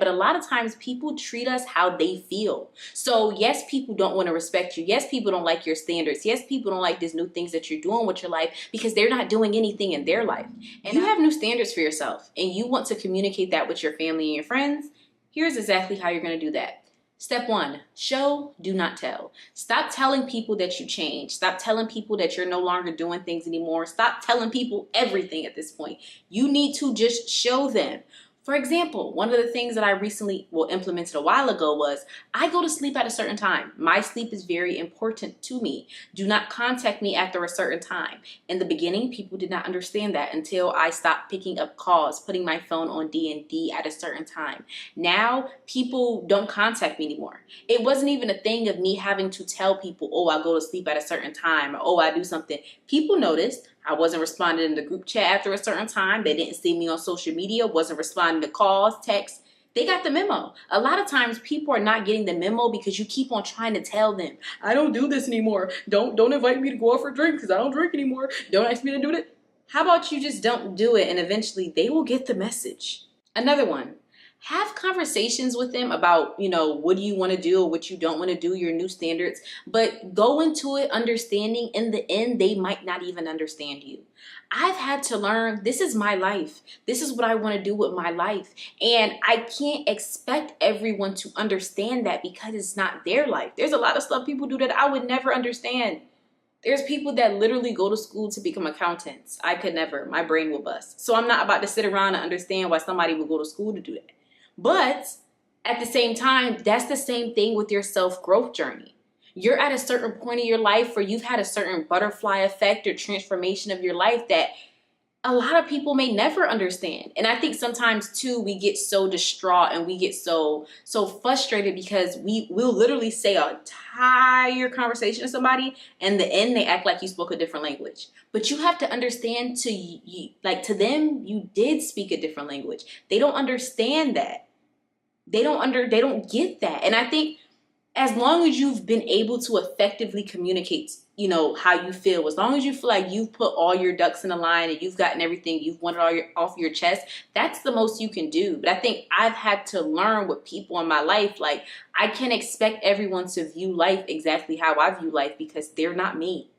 but a lot of times people treat us how they feel. So yes, people don't want to respect you. Yes, people don't like your standards. Yes, people don't like these new things that you're doing with your life because they're not doing anything in their life. And you have new standards for yourself and you want to communicate that with your family and your friends. Here's exactly how you're going to do that. Step 1, show, do not tell. Stop telling people that you changed. Stop telling people that you're no longer doing things anymore. Stop telling people everything at this point. You need to just show them. For example, one of the things that I recently implemented a while ago was I go to sleep at a certain time. My sleep is very important to me. Do not contact me after a certain time. In the beginning, people did not understand that until I stopped picking up calls, putting my phone on D&D at a certain time. Now, people don't contact me anymore. It wasn't even a thing of me having to tell people, oh, I go to sleep at a certain time, or oh, I do something. People noticed. I wasn't responding in the group chat after a certain time. They didn't see me on social media, wasn't responding to calls, texts. They got the memo. A lot of times people are not getting the memo because you keep on trying to tell them, I don't do this anymore. Don't invite me to go out for a drink because I don't drink anymore. Don't ask me to do it. How about you just don't do it and eventually they will get the message. Another one. Have conversations with them about, what do you want to do or what you don't want to do, your new standards, but go into it understanding in the end, they might not even understand you. I've had to learn this is my life. This is what I want to do with my life. And I can't expect everyone to understand that because it's not their life. There's a lot of stuff people do that I would never understand. There's people that literally go to school to become accountants. I could never. My brain will bust. So I'm not about to sit around and understand why somebody would go to school to do that. But at the same time, that's the same thing with your self-growth journey. You're at a certain point in your life where you've had a certain butterfly effect or transformation of your life that a lot of people may never understand. And I think sometimes too, we get so distraught and we get so frustrated because we'll literally say an entire conversation to somebody and in the end they act like you spoke a different language. But you have to understand to them, you did speak a different language. They don't understand that. They don't get that. And I think as long as you've been able to effectively communicate, how you feel, as long as you feel like you've put all your ducks in a line and you've gotten everything, you've wanted off your chest, that's the most you can do. But I think I've had to learn with people in my life, like I can't expect everyone to view life exactly how I view life because they're not me.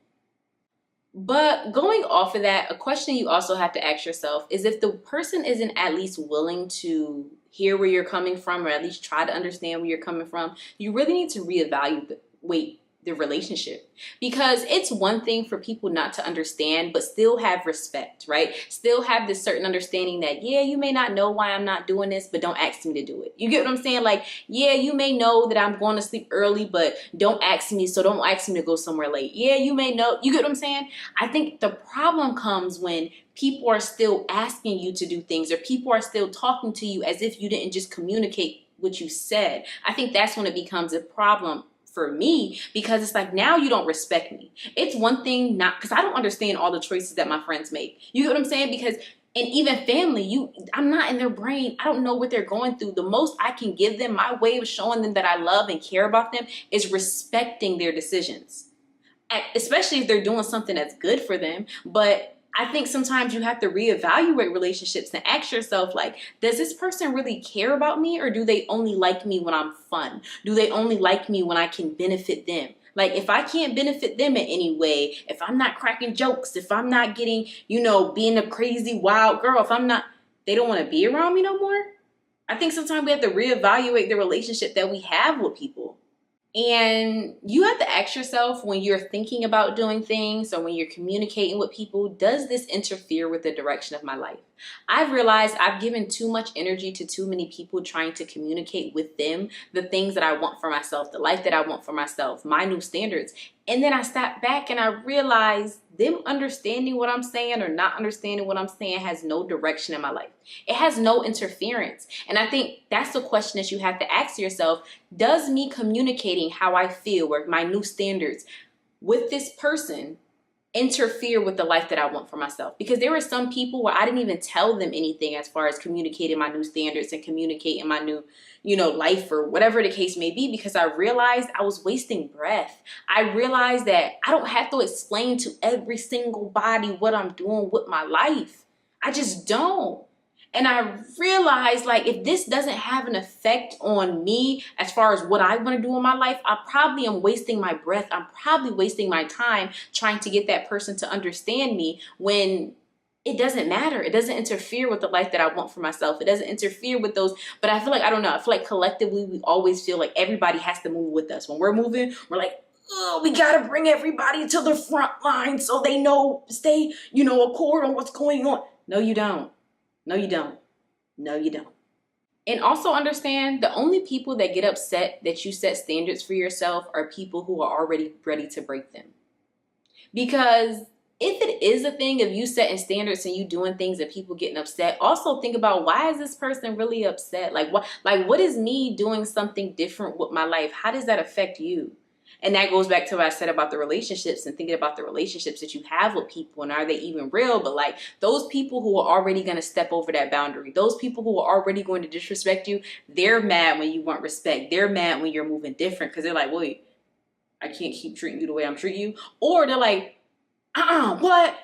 But going off of that, a question you also have to ask yourself is if the person isn't at least willing to hear where you're coming from or at least try to understand where you're coming from, you really need to reevaluate the relationship. Because it's one thing for people not to understand, but still have respect, right? Still have this certain understanding that, yeah, you may not know why I'm not doing this, but don't ask me to do it. You get what I'm saying? Like, yeah, you may know that I'm going to sleep early, but don't ask me to go somewhere late. Yeah, you may know, you get what I'm saying? I think the problem comes when people are still asking you to do things or people are still talking to you as if you didn't just communicate what you said. I think that's when it becomes a problem for me, because it's like, now you don't respect me. It's one thing not, because I don't understand all the choices that my friends make. You get what I'm saying? Because, and even family, I'm not in their brain. I don't know what they're going through. The most I can give them, my way of showing them that I love and care about them is respecting their decisions. Especially if they're doing something that's good for them. But I think sometimes you have to reevaluate relationships and ask yourself, like, does this person really care about me or do they only like me when I'm fun? Do they only like me when I can benefit them? Like, if I can't benefit them in any way, if I'm not cracking jokes, if I'm not getting, being a crazy wild girl, they don't want to be around me no more. I think sometimes we have to reevaluate the relationship that we have with people. And you have to ask yourself when you're thinking about doing things or when you're communicating with people, does this interfere with the direction of my life? I've realized I've given too much energy to too many people trying to communicate with them the things that I want for myself, the life that I want for myself, my new standards. And then I step back and I realize them understanding what I'm saying or not understanding what I'm saying has no direction in my life. It has no interference. And I think that's the question that you have to ask yourself. Does me communicating how I feel or my new standards with this person interfere with the life that I want for myself? Because there were some people where I didn't even tell them anything as far as communicating my new standards and communicating my new, life or whatever the case may be, because I realized I was wasting breath. I realized that I don't have to explain to every single body what I'm doing with my life. I just don't. And I realized, like, if this doesn't have an effect on me as far as what I want to do in my life, I probably am wasting my breath. I'm probably wasting my time trying to get that person to understand me when it doesn't matter. It doesn't interfere with the life that I want for myself. It doesn't interfere with those. But I feel like, I don't know, I feel like collectively we always feel like everybody has to move with us. When we're moving, we're like, oh, we gotta bring everybody to the front line so they know, stay, accord on what's going on. No, you don't. No, you don't. No, you don't. And also understand, the only people that get upset that you set standards for yourself are people who are already ready to break them. Because if it is a thing of you setting standards and you doing things and people getting upset, also think about, why is this person really upset? Like what is me doing something different with my life? How does that affect you? And that goes back to what I said about the relationships and thinking about the relationships that you have with people, and are they even real? But like, those people who are already going to step over that boundary, those people who are already going to disrespect you, they're mad when you want respect. They're mad when you're moving different, because they're like, wait, I can't keep treating you the way I'm treating you. Or they're like, what?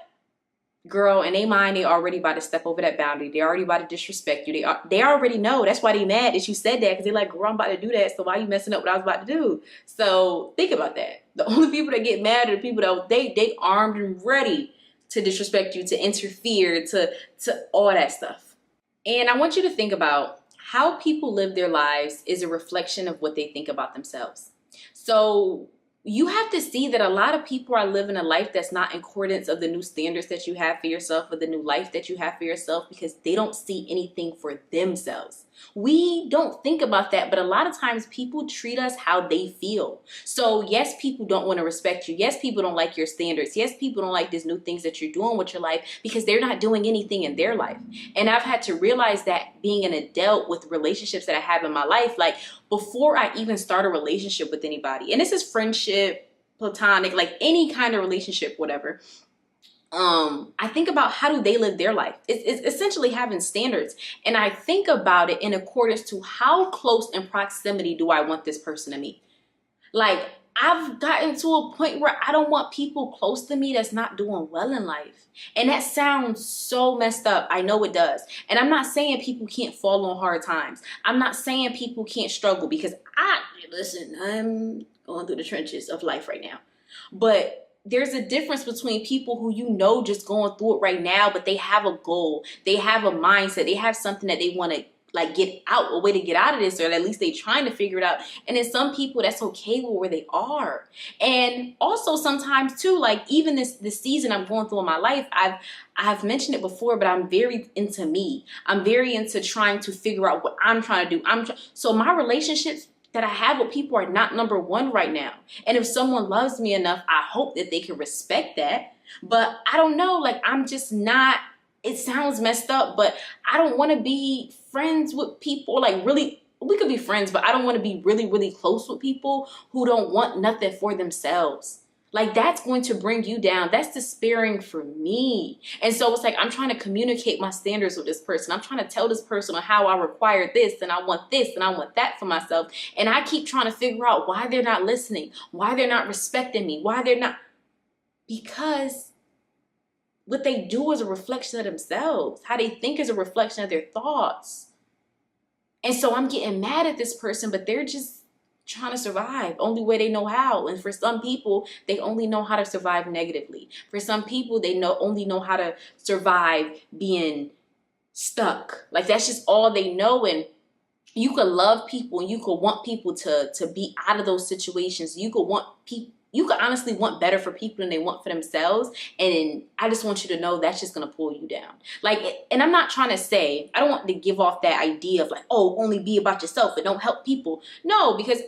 Girl, in their mind, they already about to step over that boundary. They already about to disrespect you. They already know. That's why they mad that you said that, because they're like, girl, I'm about to do that, so why you messing up what I was about to do? So think about that. The only people that get mad are the people that they armed and ready to disrespect you, to interfere, to all that stuff. And I want you to think about how people live their lives is a reflection of what they think about themselves. So you have to see that a lot of people are living a life that's not in accordance of the new standards that you have for yourself, or the new life that you have for yourself, because they don't see anything for themselves. We don't think about that, but a lot of times people treat us how they feel. So yes, people don't want to respect you. Yes, people don't like your standards. Yes, people don't like these new things that you're doing with your life, because they're not doing anything in their life. And I've had to realize that being an adult with relationships that I have in my life, like before I even start a relationship with anybody, and this is friendship, platonic, like any kind of relationship, whatever. I think about, how do they live their life? It's essentially having standards. And I think about it in accordance to how close in proximity do I want this person to me. Like, I've gotten to a point where I don't want people close to me that's not doing well in life. And that sounds so messed up. I know it does. And I'm not saying people can't fall on hard times. I'm not saying people can't struggle, because I'm going through the trenches of life right now. But there's a difference between people who just going through it right now, but they have a goal, they have a mindset, they have something that they want to like get out, a way to get out of this, or at least they trying to figure it out. And then some people that's okay with where they are. And also sometimes too, like even this season I'm going through in my life, I've mentioned it before, but I'm very into me. I'm very into trying to figure out what I'm trying to do. So my relationships that I have with people are not number one right now. And if someone loves me enough, I hope that they can respect that. But I don't know, like I'm just not, it sounds messed up, but I don't want to be friends with people, like really, we could be friends, but I don't want to be really, really close with people who don't want nothing for themselves. Like that's going to bring you down. That's despairing for me. And so it's like, I'm trying to communicate my standards with this person. I'm trying to tell this person on how I require this, and I want this, and I want that for myself. And I keep trying to figure out why they're not listening, why they're not respecting me, why they're not, because what they do is a reflection of themselves. How they think is a reflection of their thoughts. And so I'm getting mad at this person, but they're just trying to survive only way they know how. And for some people, they only know how to survive negatively. For some people, they only know how to survive being stuck. Like that's just all they know. And you could love people and you could want people to be out of those situations. You could honestly want better for people than they want for themselves. And I just want you to know that's just going to pull you down. Like, and I'm not trying to say, I don't want to give off that idea of like, oh, only be about yourself and don't help people. No, because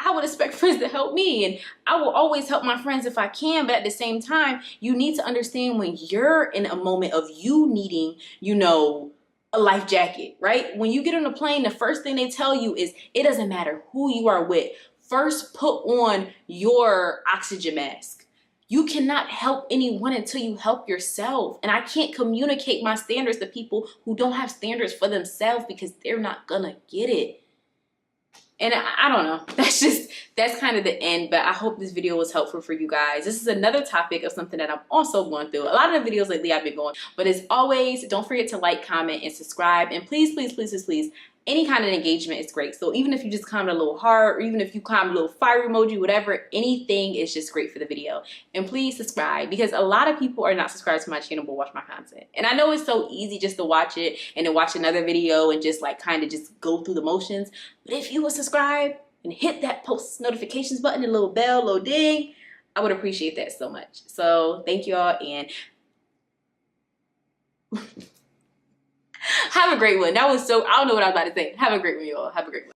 I would expect friends to help me, and I will always help my friends if I can. But at the same time, you need to understand when you're in a moment of you needing, a life jacket, right? When you get on a plane, the first thing they tell you is it doesn't matter who you are with. First, put on your oxygen mask. You cannot help anyone until you help yourself. And I can't communicate my standards to people who don't have standards for themselves, because they're not gonna get it. And I don't know, that's kind of the end, but I hope this video was helpful for you guys. This is another topic of something that I'm also going through. A lot of the videos lately I've been going, but as always, don't forget to like, comment, and subscribe. And please, please, please, please, please, any kind of engagement is great. So even if you just comment a little heart, or even if you comment a little fire emoji, whatever, anything is just great for the video. And please subscribe, because a lot of people are not subscribed to my channel but watch my content. And I know it's so easy just to watch it and then watch another video and just like kind of just go through the motions. But if you would subscribe and hit that post notifications button, a little bell, little ding, I would appreciate that so much. So thank y'all, and have a great one. That was so, I don't know what I was about to say. Have a great one, y'all. Have a great one.